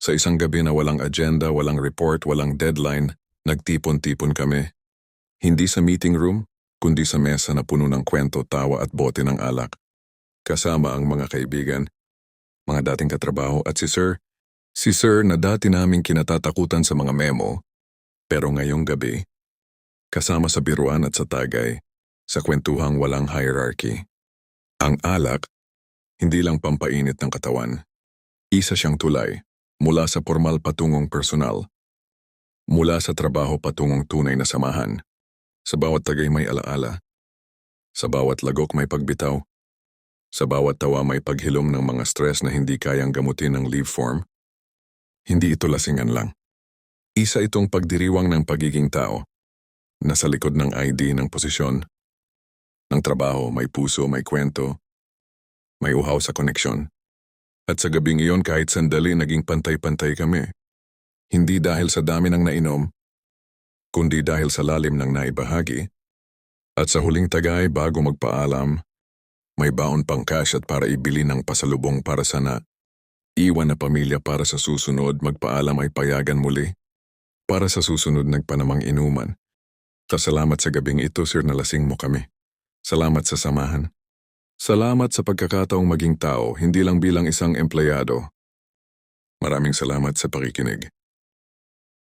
Sa isang gabi na walang agenda, walang report, walang deadline, nagtipon-tipon kami. Hindi sa meeting room, kundi sa mesa na puno ng kwento, tawa at bote ng alak. Kasama ang mga kaibigan, mga dating katrabaho at si Sir. Si Sir na dati naming kinatatakutan sa mga memo, pero ngayong gabi, kasama sa biruan at sa tagay, sa kwentuhang walang hierarchy. Ang alak, hindi lang pampainit ng katawan. Isa siyang tulay, mula sa formal patungong personal. Mula sa trabaho patungong tunay na samahan. Sa bawat tagay may alaala. Sa bawat lagok may pagbitaw. Sa bawat tawa may paghilom ng mga stress na hindi kayang gamutin ng leave form. Hindi ito lasingan lang. Isa itong pagdiriwang ng pagiging tao. Nasa likod ng ID ng posisyon. Ng trabaho, may puso, may kwento. May uhaw sa koneksyon. At sa gabing iyon kahit sandali naging pantay-pantay kami. Hindi dahil sa dami ng nainom, kundi dahil sa lalim ng naibahagi. At sa huling tagay bago magpaalam, may baon pang cash at para ibili ng pasalubong para sa iwan na pamilya para sa susunod magpaalam ay payagan muli. Para sa susunod nagpanamang inuman. Salamat sa gabing ito, Sir, nalasing mo kami. Salamat sa samahan. Salamat sa pagkakataong maging tao, hindi lang bilang isang empleyado. Maraming salamat sa pakikinig.